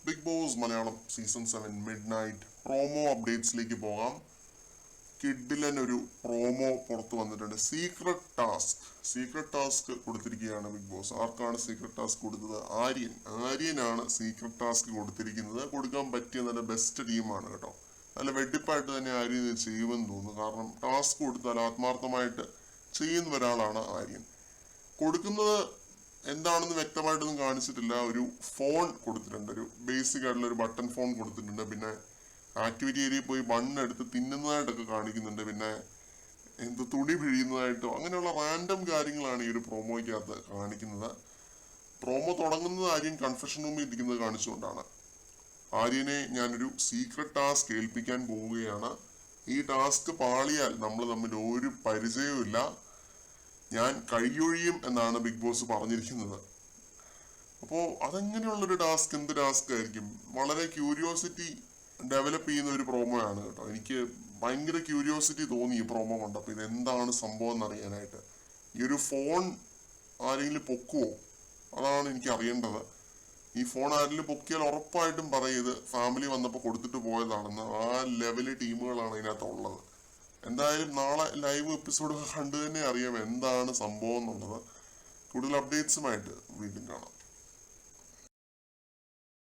Big Boss Malayalam season 7 midnight promo അപ്ഡേറ്റ്സിലേക്ക് പോകാം. കിഡിലൻ ഒരു പ്രോമോ പുറത്തു വന്നിട്ടുണ്ട്. സീക്രട്ട് ടാസ്ക് കൊടുത്തിരിക്കുകയാണ് ബിഗ് ബോസ്. ആർക്കാണ് സീക്രട്ട് ടാസ്ക് കൊടുത്തത്? ആര്യനാണ് സീക്രട്ട് ടാസ്ക് കൊടുത്തിരിക്കുന്നത്. കൊടുക്കാൻ പറ്റിയ നല്ല ബെസ്റ്റ് ടീമാണ് കേട്ടോ. നല്ല വെടിപ്പായിട്ട് തന്നെ ആര്യൻ ചെയ്യുമെന്ന് തോന്നുന്നു. കാരണം ടാസ്ക് കൊടുത്താൽ ആത്മാർത്ഥമായിട്ട് ചെയ്യുന്ന ഒരാളാണ് ആര്യൻ. കൊടുക്കുന്നത് എന്താണെന്ന് വ്യക്തമായിട്ടൊന്നും കാണിച്ചിട്ടില്ല. ഒരു ഫോൺ കൊടുത്തിട്ടുണ്ട്, ഒരു ബേസിക് ആയിട്ടുള്ള ഒരു ബട്ടൺ ഫോൺ കൊടുത്തിട്ടുണ്ട്. പിന്നെ ആക്ടിവിറ്റി ഏരിയയിൽ പോയി ബണ്ണെടുത്ത് തിന്നുന്നതായിട്ടൊക്കെ കാണിക്കുന്നുണ്ട്. പിന്നെ തുണി പിഴിയുന്നതായിട്ടോ അങ്ങനെയുള്ള റാൻഡം കാര്യങ്ങളാണ് ഈ ഒരു പ്രോമോയ്ക്കകത്ത് കാണിക്കുന്നത്. പ്രോമോ തുടങ്ങുന്നത് ആര്യൻ കൺഫെഷൻ റൂമിൽ ഇരിക്കുന്നത് കാണിച്ചുകൊണ്ടാണ്. ആര്യനെ ഞാനൊരു സീക്രട്ട് ടാസ്ക് ഏൽപ്പിക്കാൻ പോവുകയാണ്. ഈ ടാസ്ക് പാളിയാൽ നമ്മൾ തമ്മിൽ ഒരു പരിചയവുമില്ല, ഞാൻ കൈയൊഴിയും എന്നാണ് ബിഗ് ബോസ് പറഞ്ഞിരിക്കുന്നത്. അപ്പോൾ അതെങ്ങനെയുള്ളൊരു ടാസ്ക്, എന്ത് ടാസ്ക് ആയിരിക്കും? വളരെ ക്യൂരിയോസിറ്റി ഡെവലപ്പ് ചെയ്യുന്ന ഒരു പ്രോമോ ആണ് കേട്ടോ. എനിക്ക് ഭയങ്കര ക്യൂരിയോസിറ്റി തോന്നി ഈ പ്രോമോ കണ്ടപ്പോൾ. ഇത് എന്താണ് സംഭവം എന്നറിയാനായിട്ട്. ഈ ഒരു ഫോൺ ആരെങ്കിലും പൊക്കുവോ? അതാണ് എനിക്ക് അറിയേണ്ടത്. ഈ ഫോൺ ആരെങ്കിലും പൊക്കിയാൽ ഉറപ്പായിട്ടും പറയും ഇത് ഫാമിലി വന്നപ്പോൾ കൊടുത്തിട്ട് പോയതാണെന്ന്. ആ ലെവല് ടീമുകളാണ് ഇതിനകത്ത് ഉള്ളത്. എന്തായാലും നാളെ ലൈവ് എപ്പിസോഡ് കണ്ടു തന്നെ അറിയാം എന്താണ് സംഭവം എന്നുള്ളത്. കൂടുതൽ അപ്ഡേറ്റ്സുമായിട്ട് വീണ്ടും കാണാം.